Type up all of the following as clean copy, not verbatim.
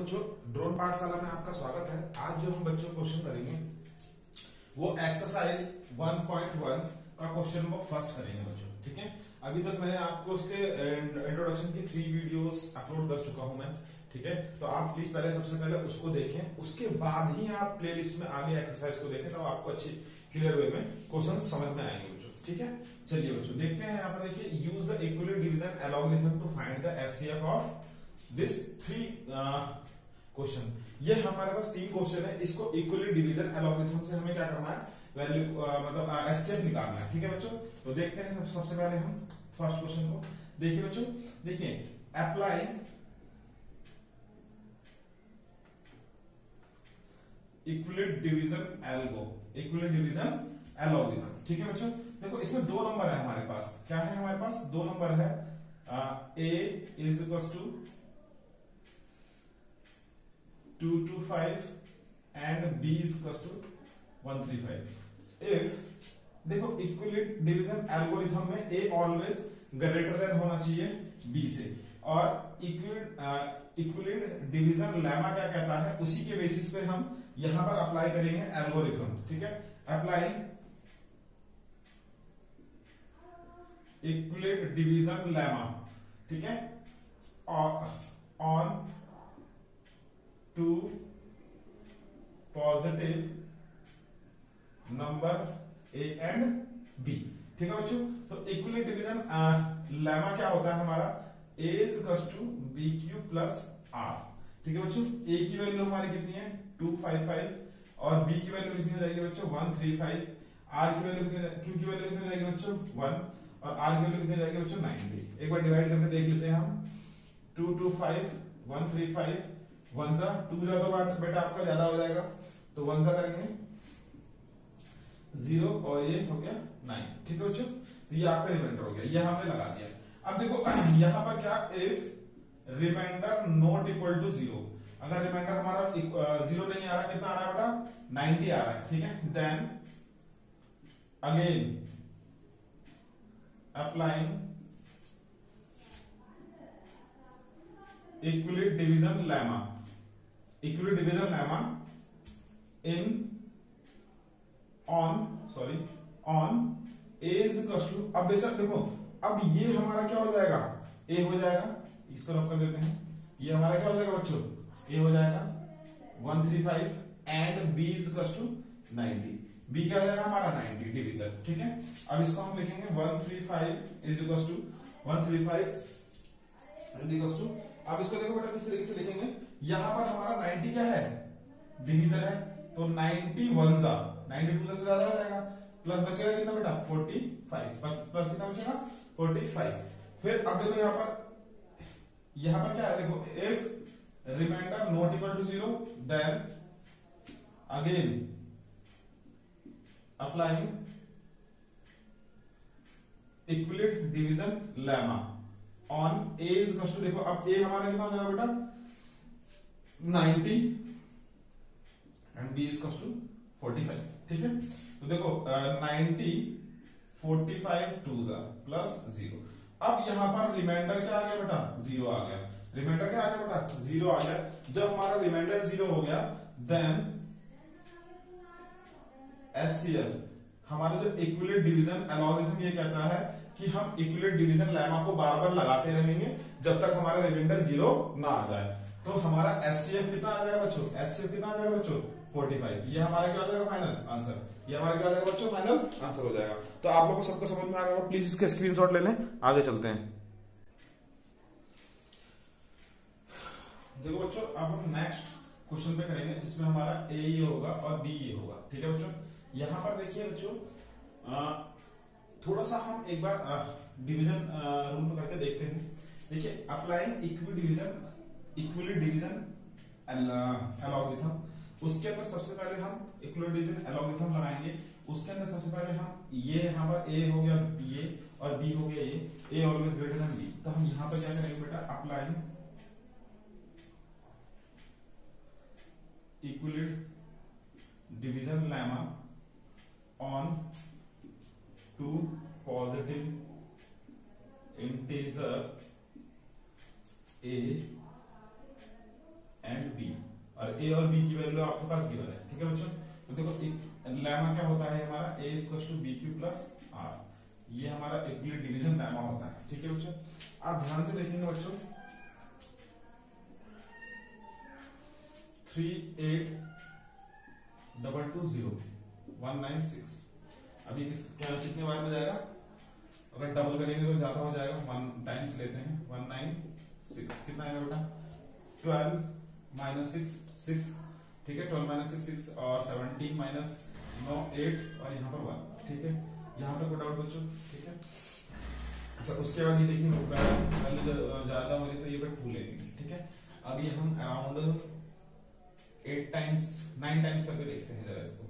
बच्चों, ड्रोन पाठशाला में आपका स्वागत है। आज जो हम बच्चों क्वेश्चन करेंगे वो एक्सरसाइज 1.1 का क्वेश्चन नंबर फर्स्ट करेंगे बच्चों। ठीक है, अभी तक मैंने आपको उसके इंट्रोडक्शन की 3 वीडियोस अपलोड कर चुका हूं मैं। ठीक है, तो आप प्लीज पहले सबसे पहले उसको देखें, उसके बाद ही आप प्लेलिस्ट में आगे एक्सरसाइज को देखें, तब आपको अच्छी क्लियर वे में क्वेश्चन समझ में आएंगे बच्चों। ठीक है, चलिए बच्चों देखते हैं। यहाँ पर देखिए, use the equivalent division algorithm to find the HCF of this 3 question. ये हमारे पास 3 क्वेश्चन है, इसको इक्विवेलेंट डिवीजन एलॉगरिथम से हमें क्या करना है, वैल्यू मतलब एचसीएफ निकालना है। ठीक है बच्चों, तो देखते हैं सबसे पहले हम फर्स्ट क्वेश्चन को। देखिए बच्चों, देखिए अप्लाइंग इक्विवेलेंट डिवीजन एलॉगरिथम। ठीक है बच्चों, देखो इसमें 2 नंबर है हमारे पास। क्या है हमारे पास? 2 नंबर है। a is equal to 225 and b is equal to 135। If देखो इक्विवेलेंट डिवीजन एल्गोरिथम में a ऑलवेज ग्रेटर देन होना चाहिए b से, और इक्विवेलेंट डिवीजन लेमा क्या कहता है, उसी के बेसिस पे हम यहां पर अप्लाई करेंगे एल्गोरिथम। ठीक है, अप्लाइंग इक्विवेलेंट डिवीजन लेमा, ठीक है, on 2 positive number a and b। ठीक है बच्चों, तो इक्विवेलेंट डिवीजन लेमा क्या होता है हमारा, a is equal to b cube plus r। ठीक है बच्चों, a की वैल्यू हमारी कितनी है 255, और b की वैल्यू कितनी हो जाएगी बच्चों 135, r की वैल्यू कितनी, q की वैल्यू कितनी हो जाएगी बच्चों 1, और r की वैल्यू कितनी हो जाएगी बच्चों 90। एक बार डिवाइड करके देख लेते हैं हम। 225 135 1 सा 2 जा तो बेटा आपका ज्यादा हो जाएगा, तो 1 सा करेंगे 0 और ये हो गया 9। ठीक है बच्चों, तो ये आपका रिमाइंडर हो गया, ये हमने लगा दिया। अब देखो यहां पर क्या, if remainder not equal to 0, अगर रिमाइंडर हमारा 0 नहीं आ रहा, कितना आ रहा है बेटा 90 आ रहा है। ठीक है, then again applying equivalent division lemma in on a is equal to, अब बेटा देखो, अब ये हमारा क्या हो जाएगा, a हो जाएगा, इसको रख कर देते हैं, ये हमारा क्या हो जाएगा बच्चों, a हो जाएगा 135 and b is equal to 90। b क्या हो जाएगा हमारा 90 डिवीजन। ठीक है, अब इसको हम लिखेंगे 135 is equal to 135 is equal to, अब इसको देखो बेटा किस तरीके से लिखेंगे, यहां पर हमारा 90 क्या है, डिवीजन है, तो 90 1 जा 90 2 से ज्यादा हो जाएगा, प्लस बचेगा कितना बेटा 45, प्लस कितना बचेगा 45। फिर अब देखो यहां पर क्या है, देखो if remainder not equal to 0, then again applying equivalent division lemma on a is equal to, देखो अब a हमारा कितना हो जाएगा बेटा 90 and b is equal to 45। ठीक है, तो देखो 90 45 2 जा प्लस 0। अब यहां पर रिमाइंडर क्या आ गया बेटा 0 आ गया, रिमाइंडर क्या आ गया बेटा 0 आ गया। जब हमारा रिमाइंडर 0 हो गया, देन एचसीएफ, हमारा जो इक्विवेलेंट डिवीजन एलॉगरिथम ये कहता है कि हम इक्विवेलेंट डिवीजन लेमा को बार बार लगाते रहेंगे जब तक हमारा रिमाइंडर 0 ना आ जाए। तो हमारा एचसीएफ कितना आ जाएगा बच्चों, एचसीएफ कितना आ जाएगा बच्चों 45। ये हमारा क्या हो जाएगा फाइनल आंसर, ये हमारा क्या हो जाएगा बच्चों फाइनल आंसर हो जाएगा। तो आप लोगों को सबको समझ में आ गया, प्लीज इसके स्क्रीनशॉट ले लें, आगे चलते हैं। देखो बच्चों, अब हम नेक्स्ट क्वेश्चन पे करेंगे जिसमें हमारा ए ये होगा और बी ये होगा। ठीक है बच्चों, यहां पर देखिए बच्चों थोड़ा सा हम एक बार डिवीजन रूल में करके देखते हैं। देखिए अप्लाइंग इक्विवेलेंट डिवीजन एलॉगरिथम, उसके अंदर सबसे पहले हम इक्विवेलेंट डिवीजन एलॉगरिथम लगाएंगे। उसके अंदर सबसे पहले हम ये यहां पर a हो गया ये और b हो गया ये, a always greater than b, तो हम यहां पर क्या करेंगे बेटा, applying equivalent division lemma on 2 positive integer a and B, और ए और बी की वैल्यू आपके पास गिवन है। ठीक है बच्चों, तो देखो लेमा क्या होता है हमारा, a equals to B Q plus R, ये हमारा इक्विलिब्रियम डिवीजन लेमा होता है। ठीक है बच्चों, आप ध्यान से देखेंगे बच्चों 382201996, अभी कितने बार में जाएगा, अगर डबल करेंगे तो ज्यादा हो जाएगा, 1 टाइम्स लेते हैं 196, कितना आएगा बेटा 12 माइनस 6, ठीक है 12 माइनस 6 और 17 माइनस 9 8 और यहाँ पर 1। ठीक है, यहाँ तक कोई डाउट बच्चों? ठीक है, अच्छा उसके बाद ये देखिए ज्यादा हो रही तो ये 2 लेंगे। ठीक है, अब ये हम अराउंड 9 टाइम्स करके देखते हैं जरा इसको।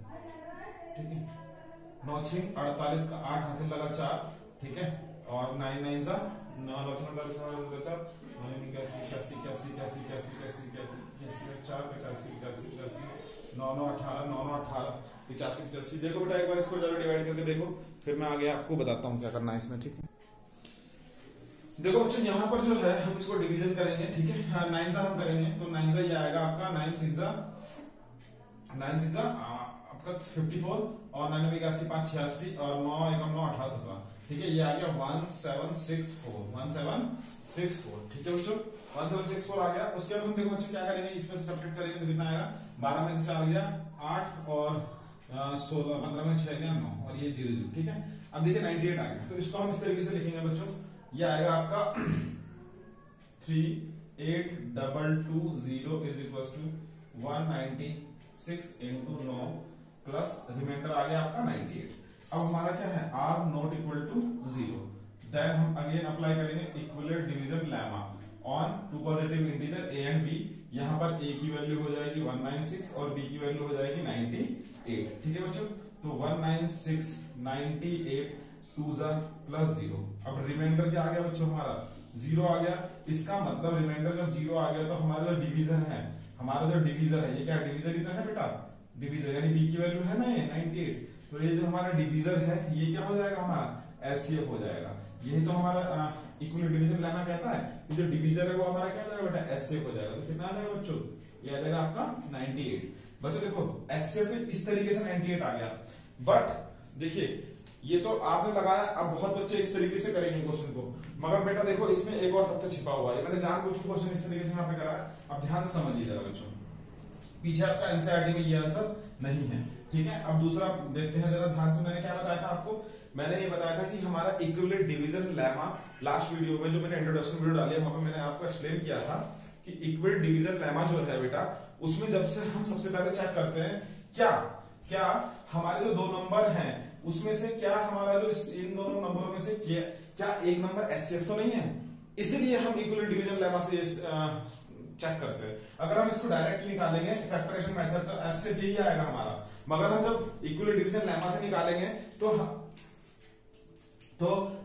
ठीक है, 9 6 48 का 8 हासिल लगा 4, ठीक है, और 9 9 जा 9 9 4 4 85। देखो बेटा एक बार इसको जरा डिवाइड करके देखो, फिर मैं आगे आपको बताता हूँ क्या करना है इसमें। ठीक है, देखो बच्चों यहाँ पर जो है हम इसको डिवीजन करेंगे। ठीक है, 9 से हम करेंगे तो 9 से ये आएगा आपका 9 6 आपका 54 और 9 81 5 86 और 9 1 9 18 17। ठीक है, ये आ गया 1764। ठीक है बच्चों, 1764 आ गया। उसके बाद हम देखो बच्चों क्या करेंगे, इसमें से सब्ट्रैक्ट करेंगे तो कितना आएगा, 12 में से 4 गया 8 और 16, 15 में 6 गया 9 और ये 0 0। ठीक है, अब देखिए 98 आ गया, तो इसको हम इस तरीके से लिखेंगे बच्चों, ये आएगा आपका 38220 is equal to 196 into 9 plus remainder आ गया आपका 98। अब हमारा क्या है, r not equal to 0, then हम अगेन अप्लाई करेंगे equivalent division lemma on two positive integer a and b। यहां पर a की वैल्यू हो जाएगी 196 और b की वैल्यू हो जाएगी 98। ठीक है बच्चों, तो 196 98 2 प्लस 0। अब रिमाइंडर क्या आ गया बच्चों, हमारा 0 आ गया। इसका मतलब रिमाइंडर जब 0 आ गया तो हमारा जो डिवीजन है, ये क्या डिवीजर ही तो है बेटा, डिवीजर यानी b की वैल्यू है ना ये 98, तो ये जो हमारा डिवीजर है ये क्या हो जाएगा, हमारा एचसीएफ हो जाएगा। यही तो हमारा इक्विवेलेंट डिवीजन लेना कहता है, जो डिवीजर है वो हमारा क्या हो जाएगा बेटा, एचसीएफ हो जाएगा। तो कितना आ जाएगा बच्चों, ये आ जाएगा आपका 98। बच्चों देखो एचसीएफ इस तरीके से 98 आ गया, बट देखिए ये तो आपने लगाया, अब बहुत बच्चे इस तरीके से करेंगे क्वेश्चन को, मगर बेटा देखो इसमें एक और तथ्य छिपा हुआ है। मैंने जानबूझ के क्वेश्चन इस तरीके से यहाँ पे करा है, अब ध्यान से समझिए जरा बच्चों, पीछे आपका एनसीईआरटी में ये आंसर नहीं है। ठीक है, अब दूसरा देखते हैं जरा ध्यान से। मैंने क्या बताया था आपको, मैंने ये बताया था कि हमारा equivalent division lemma, last video में जो मैंने इंट्रोडक्शन वीडियो डाली है वहां पे मैंने आपको एक्सप्लेन किया था कि इक्विवेलेंट डिवीजन लेमा जो है बेटा, उसमें जब से हम सबसे पहले चेक करते हैं क्या हमारे जो 2 नंबर हैं उसमें से क्या हमारा जो इन दोनों नंबरों में से क्या एक नंबर एचसीएफ तो नहीं है, इसलिए हम इक्विवेलेंट डिवीजन लेमा से चेक करते हैं। अगर हम इसको डायरेक्टली निकालेंगे फैक्टराइजेशन मेथड तो एचसीएफ यही आएगा हमारा, मगर हम जब इक्विवेलेंट डिवीजन लेमा से निकालेंगे तो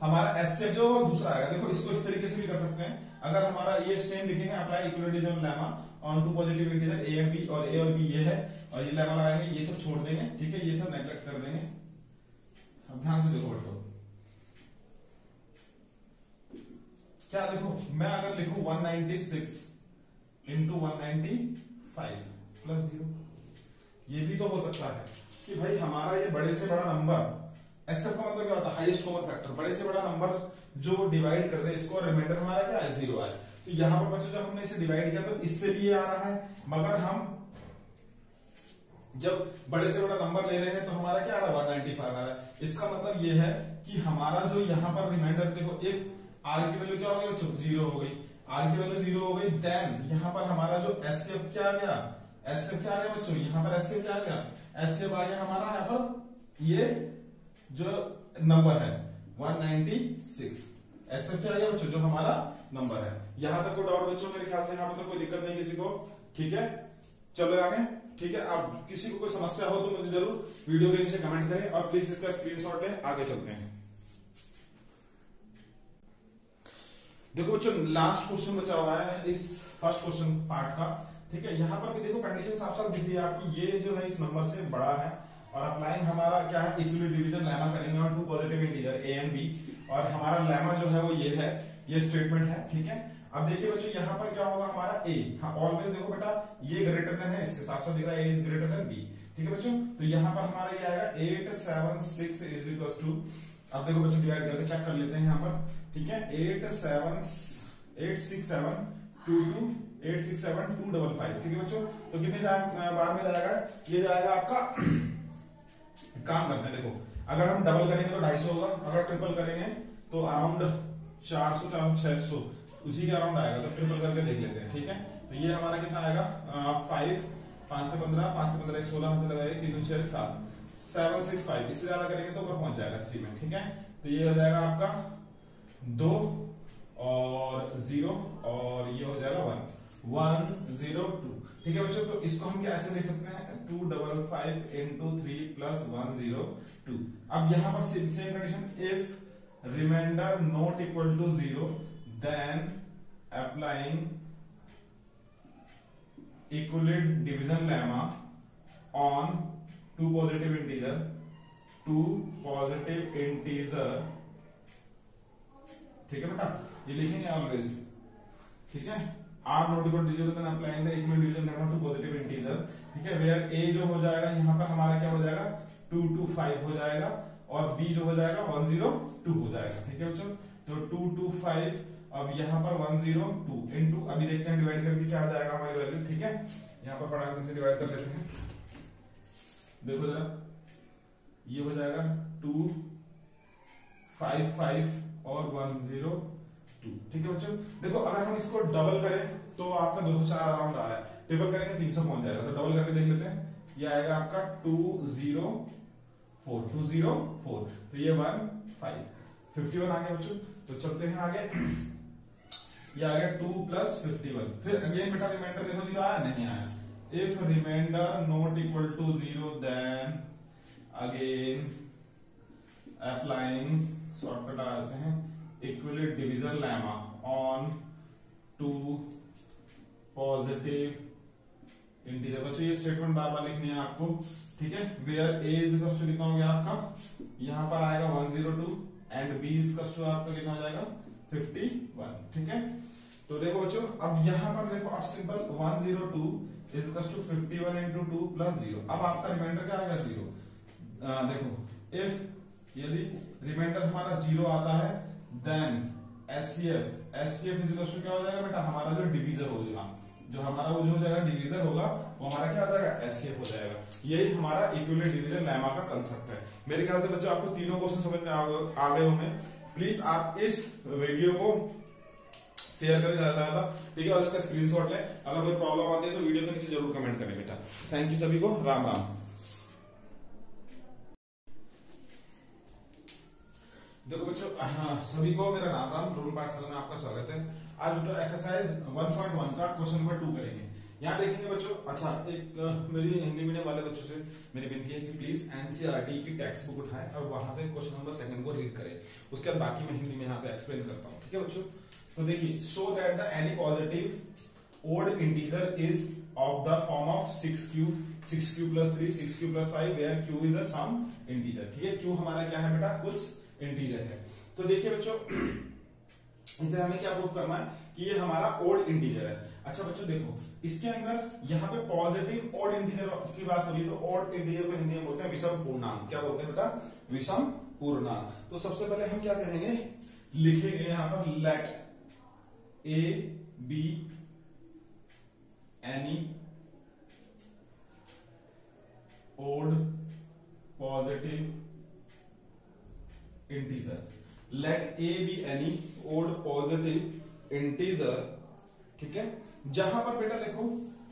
हमारा एचसीएफ जो दूसरा आएगा। देखो इसको इस तरीके से भी कर सकते हैं, अगर हमारा ये सेम लिखेंगे apply equivalent division lemma on two positive integer A and B, और ए और बी ये है और ये लेमा लगाएंगे, ये सब छोड़ देंगे। ठीक है, ये सब नेग्लेक्ट कर देंगे। अब ध्यान से देखो बच्चों, क्या देखो मैं अगर लिखूं 196 इंटू 195 प्लस 0, ये भी तो हो सकता है कि भाई हमारा ये बड़े से बड़ा नंबर, एसएफ का मतलब क्या होता है, हाईएस्ट कॉमन फैक्टर, बड़े से बड़ा नंबर जो डिवाइड कर दे इसको, रिमाइंडर हमारा क्या है 0 आए। तो यहां पर बच्चों जब हमने इसे डिवाइड किया तो इससे भी ये आ रहा है, मगर हम जब बड़े से बड़ा नंबर ले रहे हैं तो हमारा क्या आ रहा है 195 आ रहा है। इसका मतलब ये है कि हमारा जो यहाँ पर रिमाइंडर, देखो इफ आर की वैल्यू क्या हो गई बच्चों 0 हो गई, आर की वैल्यू 0 हो गई, देन यहाँ पर हमारा जो एचसीएफ क्या आ गया, एचसीएफ क्या आ गया बच्चों, यहाँ पर एचसीएफ क्या आ गया, एचसीएफ आ गया हमारा यहाँ पर ये जो नंबर है 196, एचसीएफ क्या आ गया बच्चों जो हमारा नंबर है। यहां तक कोई डाउट बच्चों, मेरे ख्याल से यहाँ पर तो कोई दिक्कत नहीं किसी को। ठीक है, चलो आगे। ठीक है, अब किसी को कोई समस्या हो तो मुझे जरूर वीडियो के नीचे कमेंट करें और प्लीज इसका स्क्रीनशॉट लें। आगे चलते हैं। देखो बच्चों लास्ट क्वेश्चन बचा हुआ है इस फर्स्ट क्वेश्चन पार्ट का। ठीक है, यहाँ पर भी देखो कंडीशन साफ साफ दिख रही है आपकी, ये जो है इस नंबर से बड़ा है और अप्लाइंग हमारा क्या है इक्विवेलेंट डिवीजन लेमा करेंगे और two positive integer A and B, और हमारा लेमा जो है वो ये है, ये स्टेटमेंट है। ठीक है, अब देखिए बच्चों यहाँ पर क्या होगा हमारा a, हाँ ऑलवेज देखो बेटा ये ग्रेटर देन है, इससे साफ साफ दिख रहा है a is greater than b। ठीक है बच्चों, तो यहाँ पर हमारा ये आएगा 8 7 6 इज इक्वल टू, अब देखो बच्चों डिवाइड करके चेक कर लेते हैं यहाँ पर। ठीक है 8 6 7 2 2 8 6 7 2 5 5। ठीक है बच्चों, तो कितने बार में जाएगा ये, जाएगा आपका काम करते हैं देखो, अगर हम डबल करेंगे तो 250 होगा, अगर ट्रिपल करेंगे तो अराउंड 400 400 600 उसी के अराउंड आएगा, तो ट्रिपल करके देख लेते हैं। ठीक है, तो ये हमारा कितना आएगा 5 5 से 15 5 से 15 16 से लगाइए 3 6 7 7 6 5, इससे ज्यादा करेंगे तो ऊपर पहुंच जाएगा 3 में। ठीक है, तो ये हो जाएगा आपका 2 और 0 और ये हो जाएगा 1 1 0 2। ठीक है बच्चों, तो इसको हम कैसे लिख सकते हैं 2 5 5 into 3 plus 1 0 2। अब यहाँ पर same condition, if remainder not equal to 0 then applying Euclid division lemma on two positive integer. ठीक है बेटा, ये लिखेंगे ऑलवेज। ठीक है, R not equal to 0 then applying the Euclid division lemma two positive integer. ठीक है, वेयर a जो हो जाएगा यहाँ पर हमारा क्या हो जाएगा 2 2 5 हो जाएगा, और b जो हो जाएगा 1 0 2 हो जाएगा। ठीक है बच्चों, तो 2 2 5, अब यहाँ पर 1 0 2 इनटू, अभी देखते हैं डिवाइड करके क्या आ जाएगा हमारी वैल्यू। ठीक है, यहाँ पर फटाफट से डिवाइड कर लेते हैं, देखो जरा ये हो जाएगा 2 5 5 और 1 0 2। ठीक है बच्चों, देखो अगर हम इसको डबल करें तो आपका 204 अराउंड आ रहा है, ट्रिपल करेंगे 300 पहुंच जाएगा, तो डबल करके देख लेते हैं। ये आएगा आपका 2 0 4 2 0 4, तो ये 1 5 51 आ गया बच्चों। तो चलते हैं आगे, ये आ गया 2 प्लस 51। फिर अगेन बेटा रिमाइंडर देखो 0 आया नहीं आया, if remainder not equal to 0 then again applying, shortcut आ जाते हैं, Euclid division lemma on two positive integer. बच्चों ये स्टेटमेंट बार बार लिखनी है आपको। ठीक है, where a is equal to कितना हो गया आपका, यहाँ पर आएगा 102 and b is equal to आपका कितना हो जाएगा 51। ठीक है, तो देखो बच्चों अब यहाँ पर देखो, अब simple 102 is equal to 51 into 2 plus 0। अब आपका रिमाइंडर क्या आएगा 0। देखो इफ यदि रिमाइंडर हमारा 0 आता है then HCF is equal to क्या हो जाएगा बेटा, हमारा जो डिवीजर होगा, जो हमारा वो जो हो जाएगा डिवीजर होगा, वो हमारा क्या हो जाएगा एचसीएफ हो जाएगा। यही हमारा इक्विवेलेंट डिवीजन लेमा का कंसेप्ट है। मेरे ख्याल से बच्चों आपको तीनों क्वेश्चन समझ में आ गए होंगे। प्लीज आप इस वीडियो को शेयर करें ज्यादा ज्यादा। ठीक है, और इसका स्क्रीनशॉट लें। अगर कोई प्रॉब्लम आती है तो वीडियो के नीचे जरूर कमेंट करें बेटा। थैंक यू सभी को, राम राम। देखो बच्चों सभी को मेरा राम राम, ड्रोन पाठशाला में आपका स्वागत है। आज बेटा एक्सरसाइज 1.1 का क्वेश्चन नंबर 2 करेंगे। यहाँ देखेंगे बच्चों, अच्छा एक मेरी हिंदी मीडियम वाले बच्चों से मेरी विनती है कि प्लीज एनसीईआरटी की टेक्स्ट बुक उठाएं और वहां से क्वेश्चन नंबर 2 को रीड करें, उसके बाद बाकी मैं हिंदी में यहाँ पे एक्सप्लेन करता हूँ। ठीक है बच्चों, तो देखिए, show that the any positive odd integer is of the form of 6q plus 3 6q plus 5 where q is a some integer. ठीक है, q हमारा क्या है बेटा, कुछ इंटीजर है। तो देखिए बच्चों, इसे हमें क्या प्रूव करना है कि ये हमारा ओड इंटीजर है। अच्छा बच्चों देखो, इसके अंदर यहाँ पे पॉजिटिव ओड इंटीजर की बात हो रही है, तो ओड इंटीजर को हिंदी में बोलते हैं विषम पूर्णांक। क्या बोलते हैं बेटा, विषम पूर्णांक। तो सबसे पहले हम क्या कहेंगे, लिखेंगे यहाँ पर let A B any odd positive integer. Let A B any odd positive integer. ठीक है, जहां पर बेटा देखो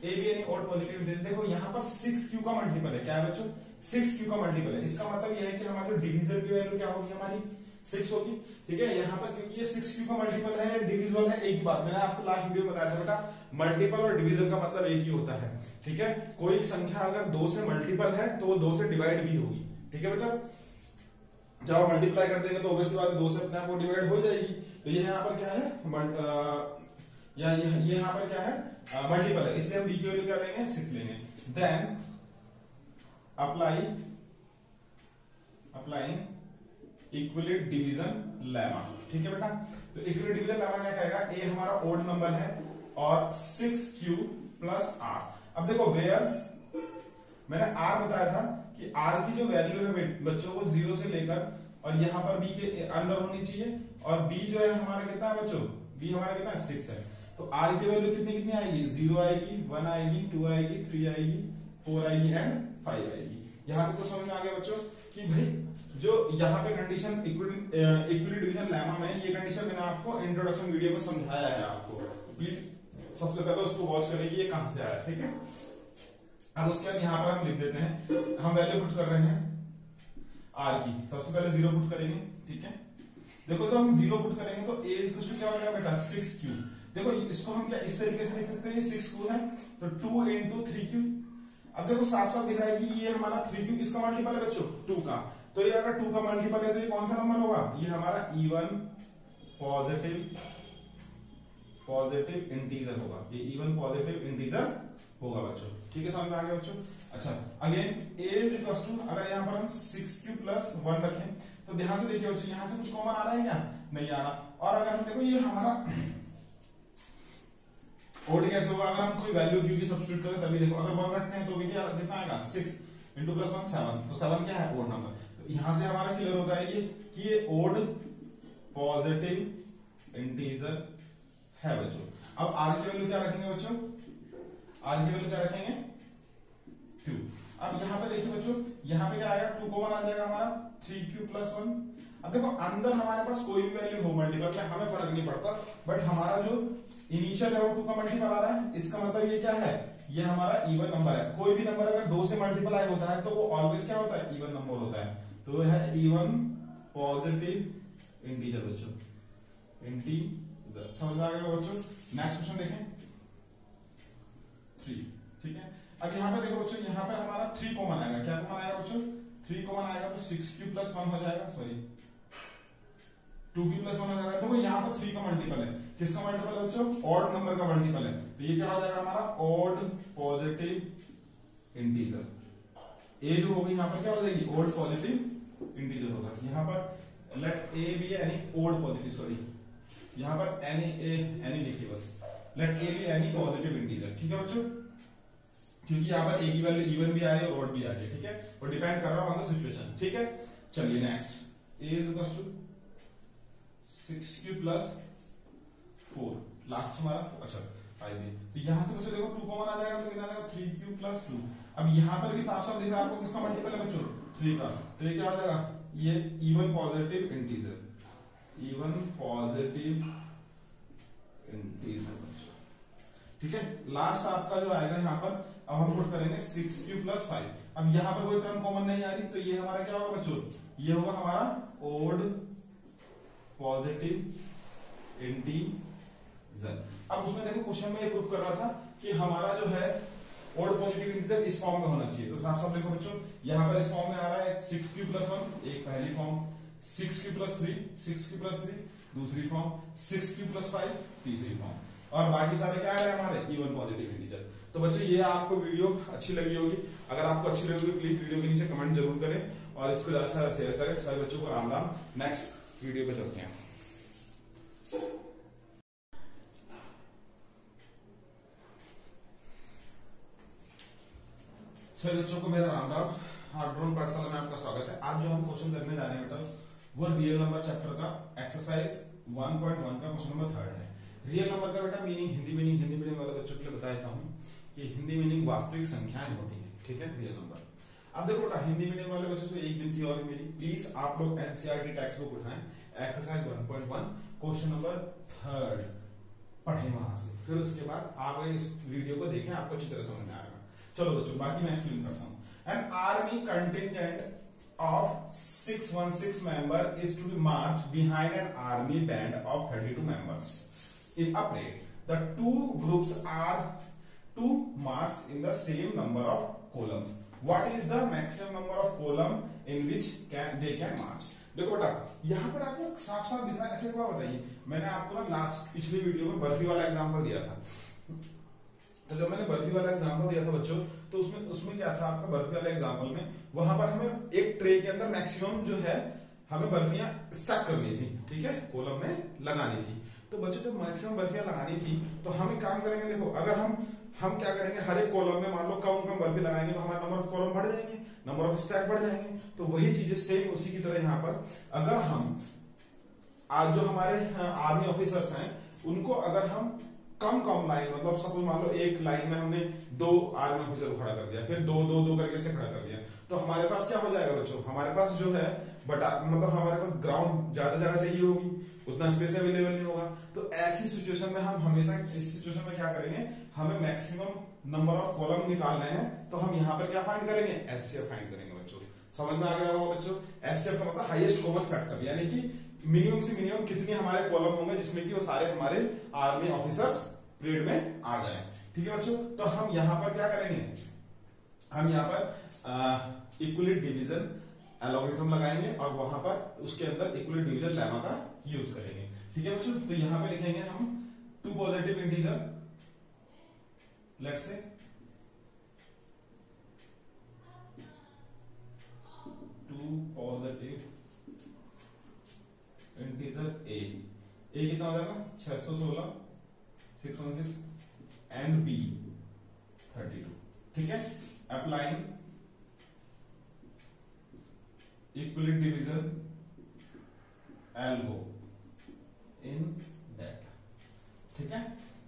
A B any odd positive integer, देखो यहां पर 6q का मल्टीपल है। क्या है बच्चों, 6q का मल्टीपल है। इसका मतलब यह है कि हमारे डिवीजर की वैल्यू क्या होगी, हमारी 6 होगी। ठीक है, यहाँ पर क्योंकि ये 6q का मल्टीपल है, डिविजिबल है, एक ही बात मैंने आपको लास्ट वीडियो में बताया था बेटा, मल्टीपल और डिवीजन का मतलब एक ही होता है। ठीक है, कोई संख्या अगर 2 से मल्टीपल है तो वो 2 से डिवाइड भी होगी। ठीक है बेटा, जब आप मल्टीप्लाई कर देंगे तो ऑब्वियसली बात 2 से अपने आप को डिवाइड हो जाएगी। तो ये यहाँ पर क्या है, ये यहाँ पर क्या है, मल्टीपल है, इसलिए हम b की वैल्यू क्या लेंगे 6 लेंगे। Then applying Euclid division lemma. ठीक है बेटा, तो इक्विलिट डिवीजन लेमा क्या कहेगा, ए हमारा ओड नंबर है और 6q प्लस r। अब देखो वेयर मैंने r बताया था कि r की जो वैल्यू है बच्चों को 0 से लेकर और यहाँ पर b के अंदर होनी चाहिए, और b जो है हमारा कितना है बच्चों, b हमारा कितना है 6 है। तो r की वैल्यू कितनी कितनी आएगी, 0 आएगी, 1 आएगी, 2 आएगी, 3 आएगी, 4 आएगी एंड 5 आएगी। यहाँ पे तो समझ में आ गया बच्चों कि भाई जो यहाँ पे कंडीशन इक्विलिट डिवीजन लेमा में, ये कंडीशन मैंने आपको इंट्रोडक्शन वीडियो में समझाया है आपको, प्लीज सबसे पहले उसको वॉच करें ये कहां से आया। ठीक है, अब उसके बाद यहाँ पर हम लिख देते हैं, हम वैल्यू पुट कर रहे हैं आर की, सबसे पहले 0 पुट करेंगे। ठीक है, देखो जब हम 0 पुट करेंगे तो ए इक्वल टू क्या हो जाएगा बेटा, 6q। देखो इसको हम क्या इस तरीके से लिख सकते हैं, 6q है तो 2 into 3q। अब देखो साफ साफ दिख रहा है कि ये हमारा 3q किसका मल्टीपल है बच्चों, 2 का। तो ये अगर 2 का मल्टीपल है तो ये कौन सा नंबर होगा, ये हमारा इवन पॉजिटिव इंटीजर होगा, ये इवन पॉजिटिव इंटीजर होगा बच्चों। ठीक है, समझ में आ गया बच्चों। अच्छा again a is equal to, अगर यहाँ पर हम 6q प्लस 1 रखें तो ध्यान से देखिए बच्चों, यहाँ से कुछ कॉमन आ रहा है क्या, नहीं आ रहा। और अगर हम देखो ये हमारा ओड कैसे होगा, अगर हम कोई वैल्यू q की सब्स्टिट्यूट करें तभी देखो, अगर 1 रखते हैं तो भी क्या कितना आएगा, 6 इंटू प्लस 1 7, तो 7 क्या है, ओड नंबर। तो यहां से हमारा क्लियर होता है ये कि ये ओड पॉजिटिव इंटीजर है बच्चों। अब r की वैल्यू क्या रखेंगे बच्चों, r की वैल्यू क्या रखेंगे 2। अब यहाँ पे देखिए बच्चों, यहाँ पे क्या आएगा, 2 कॉमन आ जाएगा हमारा, 3q प्लस 1। अब देखो अंदर हमारे पास कोई भी वैल्यू हो मल्टीपल में हमें फर्क नहीं पड़ता, बट हमारा जो इनिशियल है वो 2 का मल्टीपल आ रहा है, इसका मतलब ये क्या है, ये हमारा इवन नंबर है। कोई भी नंबर अगर 2 से मल्टीप्लाई होता है तो वो ऑलवेज क्या होता है, इवन नंबर होता है। तो है इवन पॉजिटिव इंटीजर बच्चों, इंटीजर। समझ में आ गया बच्चों। नेक्स्ट क्वेश्चन देखें 3। ठीक है, अब यहाँ पे देखो बच्चों, यहाँ पे हमारा 3 कॉमन आएगा। क्या कॉमन आएगा बच्चों, 3 कॉमन आएगा तो 6q प्लस 1 हो जाएगा, सॉरी 2q प्लस 1 हो जाएगा। तो यहाँ पर 3 का मल्टीपल है, किसका मल्टीपल है बच्चों, ऑड नंबर का मल्टीपल है। तो ये क्या हो जाएगा हमारा ऑड पॉजिटिव इंटीजर। ए जो होगी यहाँ पर क्या हो जाएगी, ऑड पॉजिटिव इंटीजर होगा। यहाँ पर let A B any odd positive, sorry यहाँ पर एनी लिखिए बस, let A B any positive integer. ठीक है बच्चों, क्योंकि यहाँ पर ए की वैल्यू इवन भी आ रही है और ऑड भी आ रही है। ठीक है, वो डिपेंड कर रहा है ऑन द सिचुएशन। ठीक है, चलिए next, A is equal to 6q plus 4, last हमारा अच्छा 5 है। तो यहां से बच्चों देखो 2 कॉमन आ जाएगा तो कितना आ जाएगा, 3q प्लस 2। अब यहां पर भी साफ साफ दिख रहा है आपको किसका मल्टीपल है बच्चों, 3 का। तो ये क्या हो जाएगा, ये even positive integer, even positive integer बच्चों। ठीक है, लास्ट आपका जो आएगा यहाँ पर, अब हम पुट करेंगे 6q प्लस 5। अब यहाँ पर कोई टर्म कॉमन नहीं आ रही, तो ये हमारा क्या होगा बच्चों, ये होगा हमारा ओड पॉजिटिव इंटीजर। अब उसमें देखो क्वेश्चन में ये प्रूफ कर रहा था कि हमारा जो है ओड पॉजिटिव इंटीजर इस फॉर्म में होना चाहिए। तो साफ साफ देखो बच्चों, यहाँ पर इस फॉर्म में आ रहा है 6q प्लस 1 एक पहली फॉर्म, 6q प्लस 3 दूसरी फॉर्म, 6q प्लस 5 तीसरी फॉर्म, और बाकी सारे क्या है हमारे इवन पॉजिटिव इंटीजर। तो बच्चों ये आपको वीडियो अच्छी लगी होगी, अगर आपको अच्छी लगी होगी प्लीज वीडियो के नीचे कमेंट जरूर करें और इसको ज्यादा से ज्यादा शेयर करें। सभी बच्चों को राम राम। नेक्स्ट वीडियो पे चलते हैं। सभी बच्चों को मेरा राम राम, ड्रोन पाठशाला में आपका स्वागत है। आज जो हम क्वेश्चन करने जा रहे हैं बेटा, वो रियल नंबर चैप्टर का एक्सरसाइज 1.1 का क्वेश्चन नंबर 3 है। रियल नंबर का बेटा मीनिंग, हिंदी मीनिंग वाले बच्चों के लिए बता देता हूँ कि हिंदी मीनिंग वास्तविक संख्याएं होती है। ठीक है, रियल नंबर। अब देखो बेटा, हिंदी मीडियम वाले बच्चों से एक दिन की और मेरी, प्लीज आप लोग एनसीईआरटी टेक्स्ट बुक उठाएं, एक्सरसाइज 1.1 क्वेश्चन नंबर 3 पढ़ें वहां से, फिर उसके बाद आप इस वीडियो को देखें, आपको अच्छी तरह समझ में आएगा। चलो बच्चों, बाकी मैं एक्सप्लेन करता हूँ। An army contingent of 616 member is to be marched behind an army band of 32 members in a parade. The two groups are to march in the same number of columns. What is the maximum number of column in which they can march? देखो बेटा, यहाँ पर आपको साफ साफ दिख रहा है। ऐसे क्या बताइए, मैंने आपको ना लास्ट पिछली वीडियो में बर्फी वाला एग्जांपल दिया था। तो जब मैंने बर्फी वाला एग्जांपल दिया था बच्चों, तो उसमें क्या था आपका बर्फी वाला एग्जांपल में, वहां पर हमें एक ट्रे के अंदर मैक्सिमम जो है हमें बर्फियां स्टैक करनी थी, ठीक है, कॉलम में लगानी थी। तो बच्चों जब मैक्सिमम बर्फियां लगानी थी तो हम एक काम करेंगे, देखो अगर हम क्या करेंगे, हर एक कॉलम में मान लो कम कम बर्फी लगाएंगे तो हमारा नंबर ऑफ कॉलम बढ़ जाएंगे, नंबर ऑफ स्टैक बढ़ जाएंगे। तो वही चीजें सेम उसी की तरह यहाँ पर अगर हम आज जो हमारे आर्मी ऑफिसर्स हैं उनको अगर हम कम कम लाइन, मतलब सपोज मान लो एक लाइन में हमने 2 आर्मी ऑफिसर को खड़ा कर दिया, फिर 2 2 2 करके से खड़ा कर दिया, तो हमारे पास क्या हो जाएगा बच्चों, हमारे पास जो है मतलब हमारे पास ग्राउंड ज्यादा जगह चाहिए होगी, उतना स्पेस अवेलेबल नहीं होगा। तो ऐसी सिचुएशन में हम हमेशा इस सिचुएशन में क्या करेंगे, हमें मैक्सिमम नंबर ऑफ कॉलम निकालने हैं, तो हम यहाँ पर क्या फाइंड करेंगे, एचसीएफ फाइंड करेंगे बच्चों। समझ में आ गया होगा बच्चों, एचसीएफ का मतलब हाईएस्ट कॉमन फैक्टर, यानी कि मिनिमम से मिनिमम कितने हमारे कॉलम होंगे जिसमें कि वो सारे हमारे आर्मी ऑफिसर्स पीरियड में आ जाए। ठीक है बच्चों, तो हम यहाँ पर क्या करेंगे, हम यहाँ पर इक्वलिट डिवीजन एल्गोरिथम लगाएंगे और वहां पर उसके अंदर इक्वलिट डिवीजन लेमा का यूज करेंगे। ठीक है बच्चों, तो यहां पे लिखेंगे हम 2 positive integer, let's say 2 positive integer ए कितना हो जाएगा 616 616 एंड बी 32। ठीक है, applying Euclid division algo in that. ठीक है,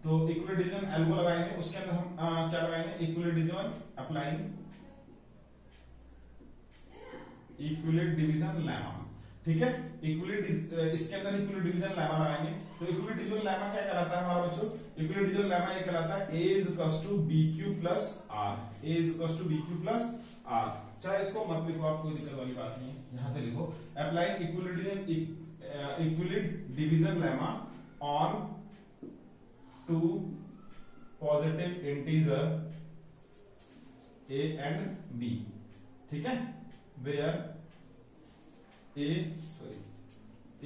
तो इक्वलिट डिवीजन एल्गो लगाएंगे, उसके अंदर हम क्या लगाएंगे, equality division applying Euclid division lemma. ठीक है, इसके अंदर इक्वलिट डिवीजन लेमा लगाएंगे। तो इक्वलिट डिवीजन लेमा क्या कहलाता है हमारा बच्चों, इक्वलिट डिवीजन लेमा ये कहलाता है a is equals to bq plus r, a is equals to bq plus r। चाहे इसको मत लिखो आप, कोई दिक्कत वाली बात नहीं है, यहां से लिखो applying Euclid division lemma on 2 positive integer a and b। ठीक है, where a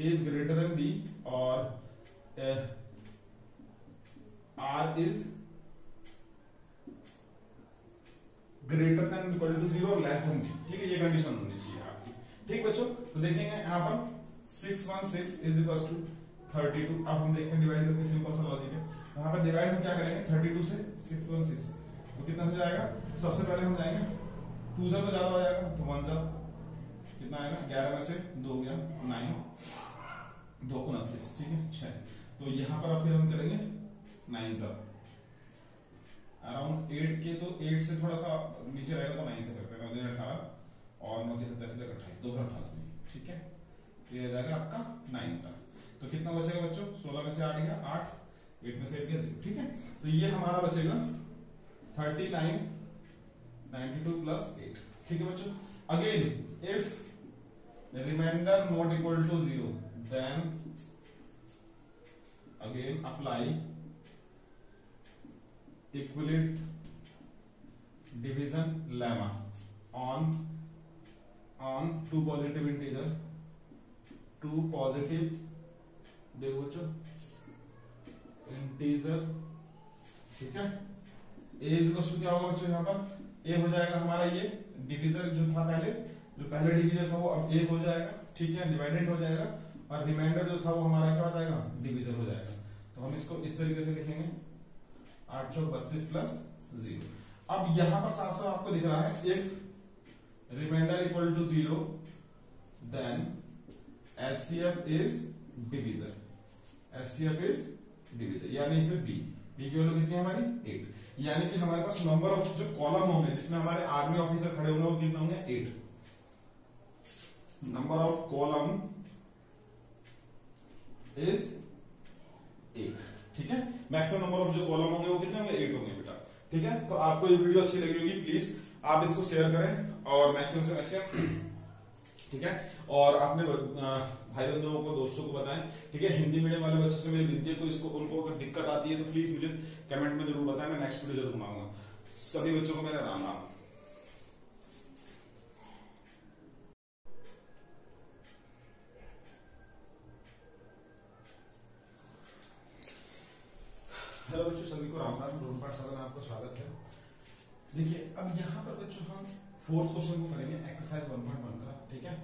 is greater than b और r is greater than equal to 0 और less than b। ठीक है, ये कंडीशन होनी चाहिए आपकी। ठीक बच्चों, तो देखेंगे यहाँ पर 616 is equals to 32। अब हम देखते हैं डिवाइड करके, सिंपल सा लॉजिक है। यहाँ पर डिवाइड हम क्या करेंगे 32 से 616, तो कितना से जाएगा, सबसे पहले हम जाएंगे 2 से तो ज्यादा हो जाएगा, तो 1 जा कितना आएगा, 11 में से 2 गया 9, 2 29, ठीक है 6। तो यहाँ पर फिर हम करेंगे 9 जा अराउंड 8 के, तो 8 से थोड़ा सा नीचे रहेगा तो 9 से करते हैं, 18 और 9 के 27 28 288। ठीक है, ये आ जाएगा आपका 9 जा। तो कितना बचेगा बच्चों, 16 में से 8 गया 8, 8 में से 8 गया 0। ठीक है, तो ये हमारा बचेगा 39 92 प्लस 8। ठीक है बच्चों, again if remainder not equal to 0 then again apply equivalent division lemma on 2 positive integer, 2 positive देखो बच्चों इंटीजर। ठीक है, a इक्वल टू क्या होगा बच्चों, यहाँ पर a हो जाएगा हमारा ये डिवीजर जो था पहले, जो पहले डिवीजर था वो अब 1 हो जाएगा। ठीक है, डिवाइडेड हो जाएगा, और रिमाइंडर जो था वो हमारा क्या हो जाएगा, डिवीजर हो जाएगा। तो हम इसको इस तरीके से लिखेंगे 832 प्लस 0। अब यहां पर साफ साफ आपको दिख रहा है if remainder equal to 0 then HCF is divisor, HCF is divisor, यानी फिर बी की वैल्यू कितनी है हमारी 8, यानी कि हमारे पास नंबर ऑफ जो कॉलम होंगे जिसमें हमारे आर्मी ऑफिसर खड़े होंगे वो कितने होंगे 8। Number of column is 8। ठीक है, मैक्सिमम नंबर ऑफ जो कॉलम होंगे वो कितने होंगे 8 होंगे बेटा। ठीक है, तो आपको ये वीडियो अच्छी लगी होगी, प्लीज आप इसको शेयर करें और मैक्सिमम से मैक्सिमम। ठीक है, और अपने भाई बंधुओं को दोस्तों को बताएं। ठीक है, हिंदी मीडियम वाले बच्चों से मेरी विनती है, तो इसको उनको अगर दिक्कत आती है तो प्लीज मुझे कमेंट में जरूर बताएं, मैं नेक्स्ट वीडियो जरूर बनाऊंगा। सभी बच्चों को मेरा राम राम। हेलो बच्चों, सभी को राम राम, ड्रोन पाठशाला में आपको स्वागत है। देखिए अब यहाँ पर बच्चों हम 4th क्वेश्चन को करेंगे एक्सरसाइज 1.1 का। ठीक है,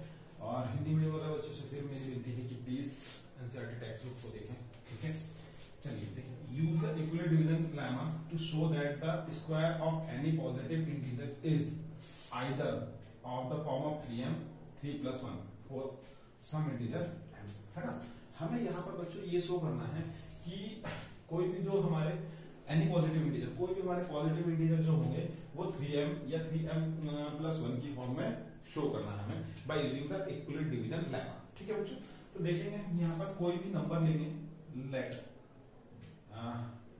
और हिंदी मीडियम वाले बच्चों से फिर मेरी विनती है कि प्लीज एनसीईआरटी टेक्स्ट बुक को देखें, ठीक है। चलिए देखिए, use the Euclid division lemma to show that the square of any positive integer is either of the form of 3m 3 + 1 for some integer m, है ना। हमें यहाँ पर बच्चों ये शो करना है कि कोई भी जो हमारे एनी पॉजिटिव इंटीजर, कोई भी हमारे पॉजिटिव इंटीजर जो होंगे वो 3m या 3m + 1 की फॉर्म में शो करना है हमें by using the Euclid division lemma, ठीक है बच्चों। तो देखेंगे यहाँ पर कोई भी नंबर लेंगे, late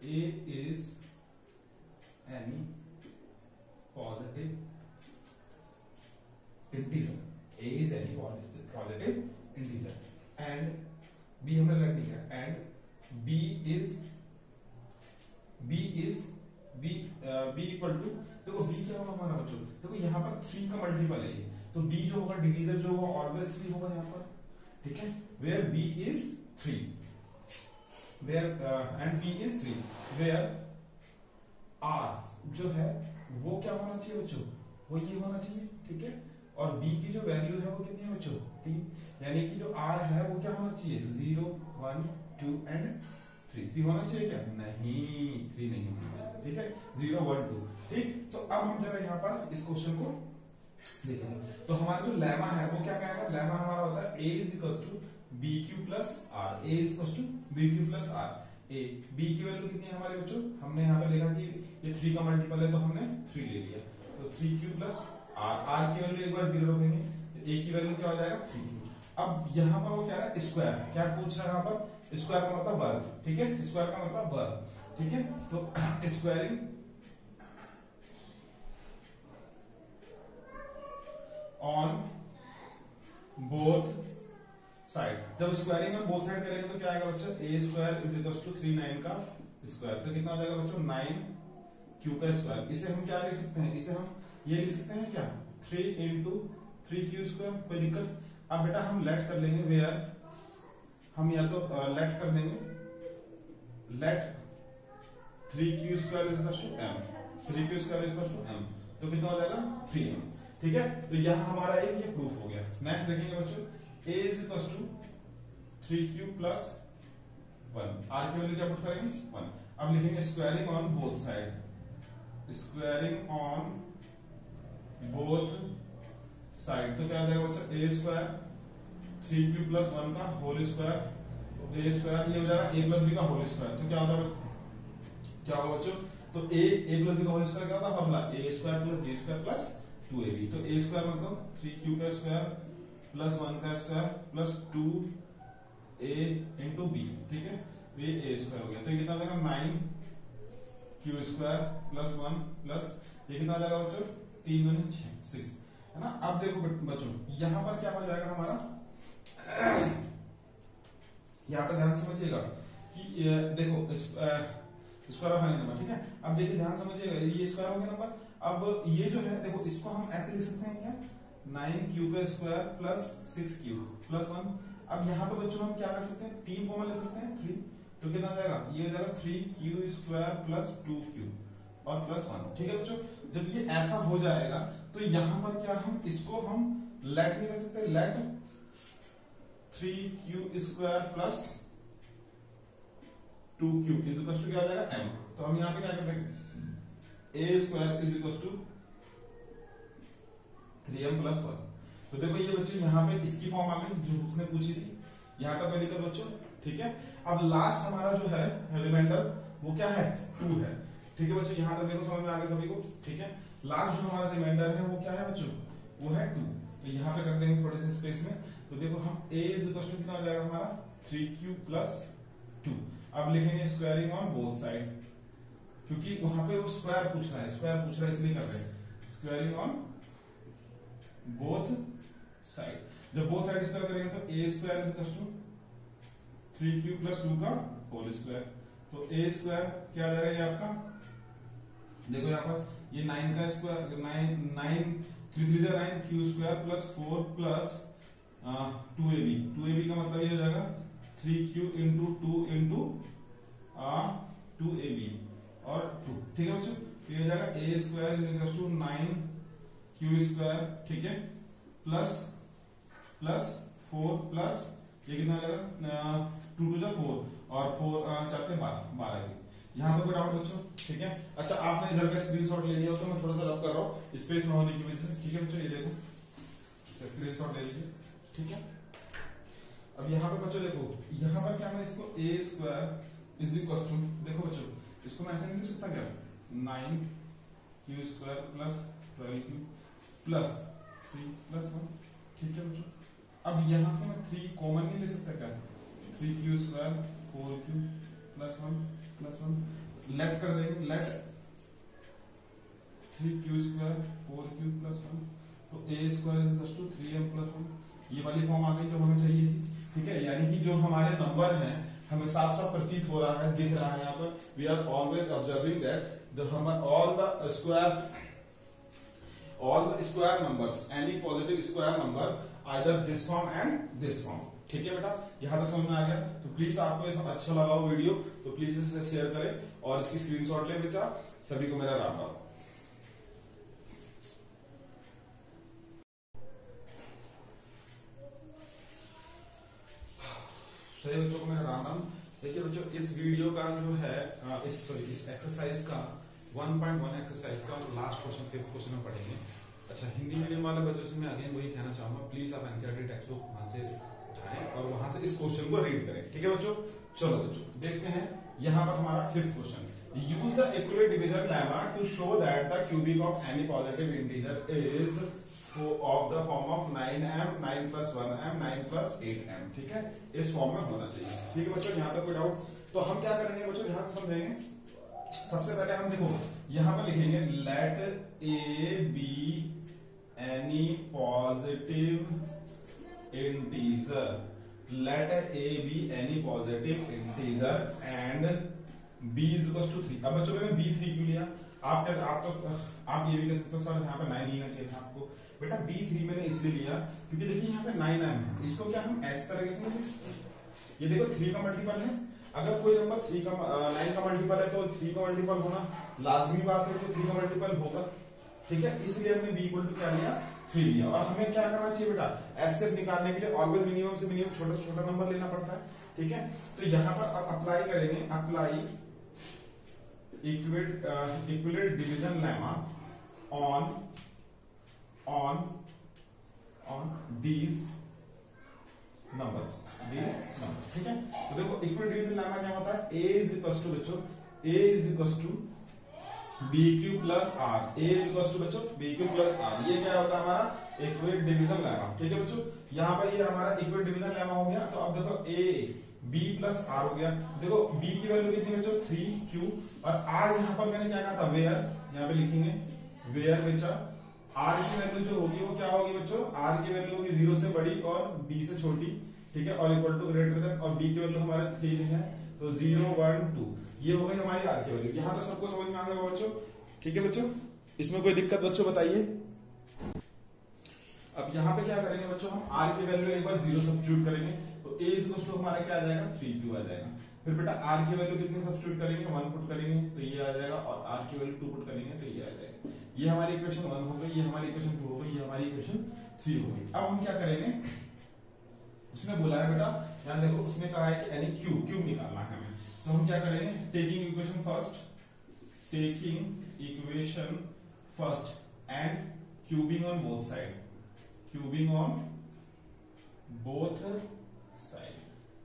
a is any positive integer, a is any positive integer and b हमने लेट लिया and b इक्वल टू, देखो b क्या होगा हमारा बच्चों, देखो यहाँ पर 3 का मल्टीपल है ये, तो d जो होगा डिवीजर जो होगा ऑलवेज 3 होगा यहाँ पर, ठीक है। Where b is 3 and p is 3 where r जो है वो क्या होना चाहिए बच्चों, वो ये होना चाहिए, ठीक है। और b की जो वैल्यू है वो कितनी है बच्चों 3, यानी कि जो r है वो क्या होना चाहिए 0 1 2 एंड 3 होना चाहिए क्या, नहीं 3 नहीं होना चाहिए, ठीक है 0 1 2, ठीक। तो अब हम जरा यहाँ पर इस क्वेश्चन को देखेंगे। तो हमारा जो लेमा है वो क्या कहेगा, लेमा हमारा होता है a = bq + r, a = bq + r। a b की वैल्यू कितनी है हमारे बच्चों, हमने यहाँ पे देखा कि ये 3 का मल्टीपल है तो हमने 3 ले लिया, तो 3q + r, r की वैल्यू एक बार 0 रखेंगे तो a की वैल्यू क्या हो जाएगा 3q। अब यहाँ पर वो क्या है स्क्वायर, क्या पूछ रहा है यहाँ पर, स्क्वायर का मतलब वर्ग, ठीक है, स्क्वायर का मतलब वर्ग, ठीक है। तो स्क्वायरिंग ऑन बोथ साइड, जब स्क्वायरिंग में बोथ साइड करेंगे तो क्या आएगा बच्चों, a² = 3 9 का स्क्वायर, तो कितना हो जाएगा बच्चों 9q का स्क्वायर। इसे हम क्या लिख सकते हैं, इसे हम ये लिख सकते हैं क्या 3 × 3q², कोई दिक्कत। अब बेटा हम लेट कर लेंगे, वेयर हम या तो लेट कर देंगे, late 3q² = m, 3q² = m, तो कितना हो जाएगा 3m, ठीक है। तो यहां हमारा ये प्रूफ हो गया। नेक्स्ट देखेंगे बच्चों, a = 3q + 1, r की वैल्यू क्या पुट करेंगे 1। अब लिखेंगे squaring on both side, squaring on both side, तो क्या आ जाएगा बच्चों a² 3q + 1 का होल स्क्वायर, तो a² ये हो जाएगा a + b का होल स्क्वायर, तो क्या होगा बच्चों, तो a + b का होल स्क्वायर क्या होता है फॉर्मूला, a² + b² + 2ab, तो a² मतलब 3q का स्क्वायर + 1 का स्क्वायर + 2a × b, ठीक है, ये a² हो गया, तो ये कितना हो जाएगा 9q² + 1 प्लस ये कितना हो जाएगा बच्चों 3 × 6, है ना। अब देखो बच्चों यहां पर क्या हो जाएगा हमारा, यहाँ पे ध्यान समझिएगा कि देखो स्क्वायर ऑफ एनी नंबर, ठीक है। अब देखिए ध्यान समझिएगा, ये स्क्वायर हो गया नंबर, अब ये जो है देखो इसको हम ऐसे लिख सकते हैं क्या 9q² + 6q + 1। अब यहाँ पे बच्चों हम क्या कर सकते हैं, 3 कॉमन ले सकते हैं 3, तो कितना हो जाएगा, ये हो जाएगा 3q² + 2q और +1, ठीक है बच्चों। जब ये ऐसा हो जाएगा तो यहाँ पर क्या हम इसको हम लेट भी कर सकते हैं, लेट 3q² + 2q = क्या आ जाएगा m। तो हम यहाँ पे क्या कर सकते हैं, a² = 3m + 1। तो देखो ये बच्चों यहाँ पे इसकी फॉर्म आ गई जो उसने पूछी थी, यहाँ तक कोई दिक्कत बच्चों, ठीक है। अब लास्ट हमारा जो है रिमाइंडर वो क्या है 2 है, ठीक है बच्चों, यहाँ तक देखो समझ में आ गया सभी को, ठीक है। लास्ट जो हमारा रिमाइंडर है वो क्या है बच्चों, वो है 2, तो यहाँ पे कर देंगे थोड़े से स्पेस में, तो देखो हम a = कितना हो जाएगा हमारा 3q + 2। अब लिखेंगे स्क्वायरिंग ऑन बोथ साइड, क्योंकि वहां पे वो स्क्वायर पूछ रहा है इसलिए कर रहे हैं, स्क्वायरिंग ऑन बोथ साइड। जब बोथ साइड स्क्वायर करेंगे तो a² = 3q + 2 का होल स्क्वायर, तो a² क्या आ जाएगा ये आपका, देखो यहाँ पर ये 9 का स्क्वायर 9 3 3 9 q² + 4 + 2ab का मतलब ये हो जाएगा 3q × 2 × 2ab और 2, ठीक है बच्चों। तो ये हो जाएगा a² = 9q², ठीक है, प्लस प्लस 4 प्लस ये कितना आएगा 2 2 जा 4 और 4 4 के 12 की। यहाँ तो कोई डाउट बच्चों? ठीक है। अच्छा आपने इधर का स्क्रीनशॉट ले लिया हो तो मैं थोड़ा सा रब कर रहा हूँ स्पेस में होने की वजह से। ठीक है बच्चों, ये देखो स्क्रीनशॉट ले लीजिए। ठीक है। अब यहाँ पे बच्चों देखो, यहाँ पर क्या मैं इसको a square is equal to, देखो बच्चों इसको मैं ऐसे नहीं लिख सकता क्या 9q square plus 12q plus 3 plus 1। ठीक है बच्चों। अब यहाँ से मैं 3 कॉमन नहीं ले सकता क्या 3q square 4q plus 1 late कर देंगे, late 3q square 4q plus 1 तो a square is equal to 3m plus 1। ये वाली फॉर्म आ गई जो हमें चाहिए थी। ठीक है, यानी कि जो हमारे नंबर हैं हमें साफ साफ प्रतीत हो रहा है, दिख रहा है यहाँ पर। We are always observing that all the square numbers, any positive square number either this form and this form. ठीक है बेटा, यहां तक समझ में आ गया? तो प्लीज आपको इसमें अच्छा लगा हो वीडियो तो प्लीज इसे शेयर करें और इसकी स्क्रीनशॉट ले बेटा। सभी को मेरा राम राम। सही बच्चों को मेरा राम राम। देखिए बच्चों इस वीडियो का जो है इस एक्सरसाइज का 1.1 एक्सरसाइज का लास्ट क्वेश्चन 5th क्वेश्चन में पढ़ेंगे। अच्छा हिंदी मीडियम वाले बच्चों से मैं अगेन वही कहना चाहूंगा, प्लीज आप एनसीईआरटी टेक्स्ट बुक वहां से उठाएं और वहां से इस क्वेश्चन को रीड करें। ठीक है बच्चों, चलो बच्चों देखते हैं यहाँ पर हमारा 5th question. Use the equal division lemma to show that the cubic of any positive integer is of the form of 9m 9 plus 1m 9 plus 8m। ठीक है, इस फॉर्म में होना चाहिए। ठीक है बच्चों, यहाँ तक कोई डाउट? तो हम क्या करेंगे बच्चों, ध्यान से समझेंगे। सबसे पहले हम देखो यहां पर लिखेंगे let A B any positive integer, let A B any positive integer and b is equal to 3। अब बच्चों मैंने b3 क्यों लिया? आप ये भी कह सकते हो सर यहाँ पे 9 लेना चाहिए था आपको। बेटा b3 मैंने इसलिए लिया क्योंकि देखिए यहाँ पे 9m है, इसको क्या हम ऐसे तरीके से लिख सकते हैं। ये देखो 3 का मल्टीपल है, अगर कोई नंबर 9 का मल्टीपल है तो 3 का मल्टीपल होना लाजमी बात है, तो 3 का मल्टीपल होगा। ठीक है, इसलिए हमने b इक्वल टू क्या लिया 3 लिया। और हमें क्या करना चाहिए बेटा, एसएफ निकालने के लिए ऑलवेज मिनिमम से मिनिमम छोटा से छोटा नंबर लेना पड़ता है। ठीक है, तो यहाँ पर अब अप्लाई करेंगे, apply Euclid division lemma on these numbers। ठीक है, तो देखो इक्विलेट डिवीजन लेमा क्या होता है, a इज इक्वल टू बच्चों a is equal to bq plus r, a is equal to बच्चों bq प्लस r। ये क्या होता है हमारा इक्विलेट डिवीजन लेमा। ठीक है बच्चों, यहाँ पर ये हमारा इक्विलेट डिवीजन लेमा हो गया। तो अब देखो a b प्लस r हो गया। देखो b की वैल्यू कितनी बच्चों 3q और r यहाँ पर मैंने क्या कहा था वेयर, यहाँ पे लिखेंगे वेयर बच्चा r की वैल्यू जो होगी वो क्या होगी बच्चों, r की वैल्यू होगी 0 से बड़ी और b से छोटी। ठीक है, और इक्वल टू ग्रेटर देन, और b की वैल्यू हमारे 3 है तो 0 1 2 ये हो गई हमारी r की वैल्यू। यहाँ तक सबको समझ में आ गया बच्चों? ठीक है बच्चों, इसमें कोई दिक्कत बच्चों बताइए। अब यहाँ पे क्या करेंगे बच्चों, हम r की वैल्यू एक बार 0 सब्स्टिट्यूट करेंगे तो a इज इक्वल टू हमारा क्या आ जाएगा 3q आ जाएगा। फिर बेटा r की वैल्यू कितनी सब्स्टिट्यूट करेंगे 1 पुट करेंगे तो ये आ जाएगा, और r की वैल्यू 2 पुट करेंगे तो ये आ जाएगा। ये हमारी इक्वेशन 1 हो गई, ये हमारी इक्वेशन 2 हो गई, ये हमारी इक्वेशन 3 हो गई। अब हम क्या करेंगे, उसने बोला है बेटा यहाँ देखो, उसने कहा है कि यानी क्यूब निकालना है हमें। तो हम क्या करेंगे, taking equation first and cubing on both side, cubing on both side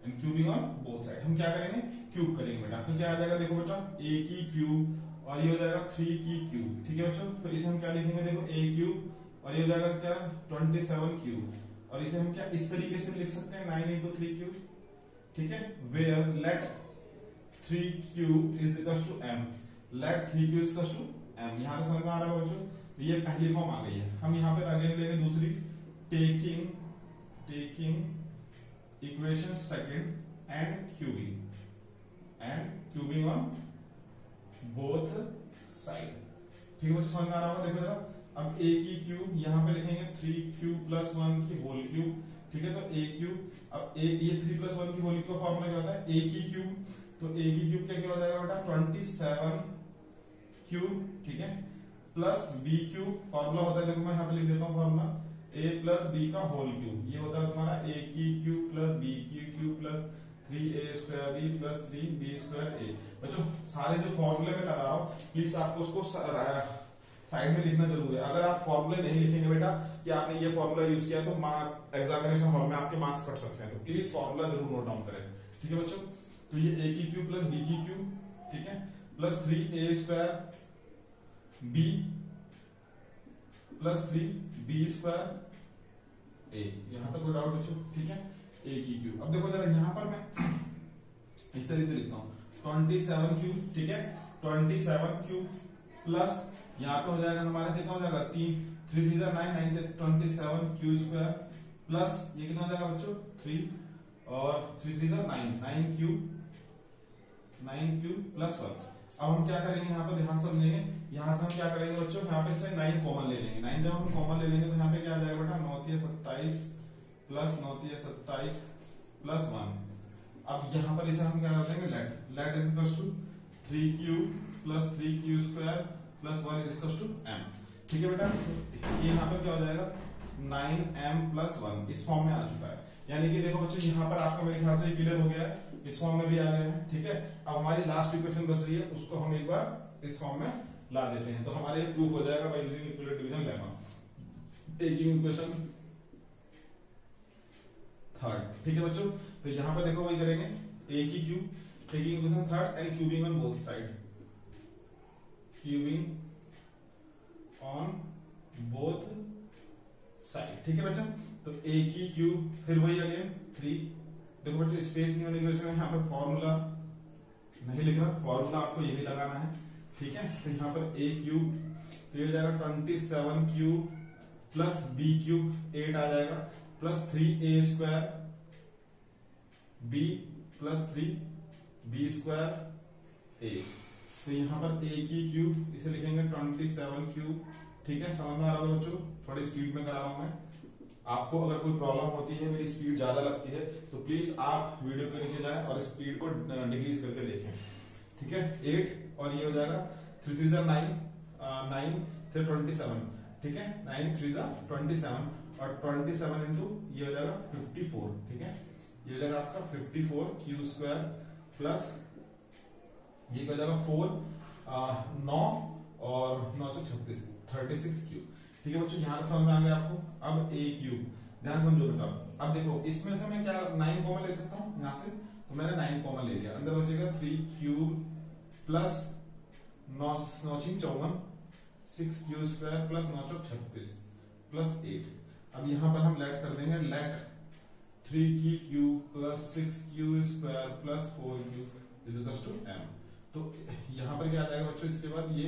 and cubing on both side. हम क्या करेंगे क्यूब करेंगे बेटा, तो क्या आ जाएगा देखो बेटा a की क्यूब और ये हो जाएगा 3 की क्यूब। ठीक है बच्चों, तो इसे हम क्या लिखेंगे देखो a क्यूब और ये हो जाएगा क्या 27 क्यूब, और इसे हम क्या इस तरीके से लिख सकते हैं 9 into 3 क्यूब। ठीक है, where let 3 cube is equal to m, let 3 cube is equal to m। यहाँ से समझ में आ रहा है बच्चों? तो ये पहली फॉर्म आ गई है। हम यहाँ पे आगे लेंगे दूसरी, taking equation second and cubing on both side. ठीक है बच्चों, समझ में आ रहा होगा? देखो जरा, अब a की क्यूब यहाँ पे लिखेंगे 3q प्लस 1 की होल क्यूब। ठीक है, तो a क्यूब, अब ये 3 प्लस 1 की होल क्यूब का फॉर्मूला क्या होता है a की क्यूब, तो a की क्यूब क्या हो जाएगा बेटा 27 क्यूब। ठीक है, प्लस b क्यूब फॉर्मूला होता है, देखो मैं यहाँ पे लिख देता हूँ फॉर्मूला, ए प्लस बी का होल क्यूब, ये होता है तुम्हारा ए की क्यूब प्लस बी की cube plus 3a² B plus 3b²a। बच्चों सारे जो फॉर्मूले में लगा रहा हूं प्लीज आपको उसको साइड में लिखना जरूर है। अगर आप फॉर्मूले नहीं लिखेंगे बेटा कि आपने ये फॉर्मूला यूज किया तो एग्जामिनेशन हॉल में आपके मार्क्स कट सकते हैं, तो प्लीज फॉर्मूला जरूर नोट डाउन करें। ठीक है बच्चों, तो ये a की क्यूब प्लस b की क्यूब, ठीक है, plus 3a² b plus 3b²a। यहां तक कोई डाउट बच्चों? ठीक है, a की क्यूब। अब देखो जरा यहां पर मैं इस तरीके से लिखता हूं 27 क्यूब, ठीक है, 27 क्यूब प्लस यहाँ पे हो जाएगा हमारा कितना हो जाएगा 3 3 3 9 9 27 क्यू स्क्वायर प्लस ये कितना हो जाएगा बच्चों 3 और 3 3 9 9 क्यूब प्लस 1। अब हम क्या करेंगे यहाँ पर ध्यान समझेंगे, यहाँ से हम क्या करेंगे बच्चों, यहाँ पे से 9 कॉमन ले लेंगे। 9 जब हम कॉमन ले लेंगे तो यहाँ पे क्या आ जाएगा बेटा 9 × 27 प्लस 9 × 27 प्लस 1। अब यहाँ पर इसे हम क्या कर देंगे let is equal to 3q plus 3q² plus 1 is equal to m। ठीक है बेटा, ये यहाँ पर क्या हो जाएगा 9m प्लस 1 इस फॉर्म में आ चुका है। यानी कि देखो बच्चों यहाँ पर आपका मेरे ख्याल से क्लियर हो गया है, इस फॉर्म में भी आ गया है। ठीक है, अब हमारी लास्ट इक्वेशन बच रही है, उसको हम एक बार इस फॉर्म में ला देते हैं तो हमारे प्रूफ हो जाएगा by using equivalent division lemma. Taking equation third. ठीक है बच्चों, तो यहाँ पर देखो वही करेंगे a की cube, taking equation third and cubing on both side, cubing on both side. ठीक है बच्चों, तो a की क्यूब फिर वही अगेन 3। देखो बच्चों स्पेस नहीं होने की वजह से यहाँ पर फॉर्मूला नहीं लिख रहा, फॉर्मूला आपको यही लगाना है। ठीक है, तो यहाँ पर a क्यूब तो ये हो जाएगा 27 क्यूब प्लस b क्यूब 8 आ जाएगा plus 3a² b plus 3b² a। तो यहाँ पर a की क्यूब इसे लिखेंगे 27 क्यूब। ठीक है, समझ में आ रहा है बच्चों, थोड़ी स्पीड में करा रहा हूं मैं। आपको अगर कोई प्रॉब्लम होती है, मेरी स्पीड ज्यादा लगती है तो प्लीज आप वीडियो के नीचे जाएं और स्पीड को डिक्रीज करके देखें। ठीक है, 8 और ये हो जाएगा 3 3 9 9 फिर 27। ठीक है, 9 3 27 और 27 इंटू ये हो जाएगा 54। ठीक है, ये हो जाएगा आपका 54 क्यू स्क्वायर प्लस ये हो जाएगा 4 9 और 9 से 36 36 क्यूब। ठीक है बच्चों, यहां तक समझ में आ गया आपको। अब a क्यूब ध्यान समझो बेटा, अब देखो इसमें से मैं क्या 9 कॉमन ले सकता हूँ यहां से, तो मैंने 9 कॉमन ले लिया, अंदर बचेगा 3 cube plus 9 9 54 6 Q square plus 9 36 plus 8। अब यहां पर हम लेट कर देंगे लेट 3 की cube plus 6 Q square plus 4 cube is equal to m। तो यहां पर क्या आ जाएगा बच्चों, इसके बाद ये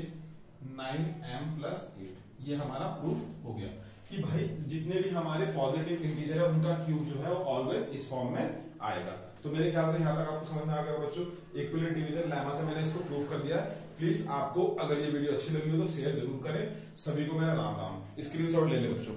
9m प्लस 8। ये हमारा प्रूफ हो गया कि भाई जितने भी हमारे पॉजिटिव इंटीजर है उनका क्यूब जो है वो ऑलवेज इस फॉर्म में आएगा। तो मेरे ख्याल से यहाँ तक आपको समझ में आ गया बच्चों, इक्विवेलेंट डिवीजन लेमा से मैंने इसको प्रूफ कर दिया। प्लीज आपको अगर ये वीडियो अच्छी लगी हो तो शेयर जरूर करें। सभी को मेरा राम राम। स्क्रीनशॉट ले ले बच्चों।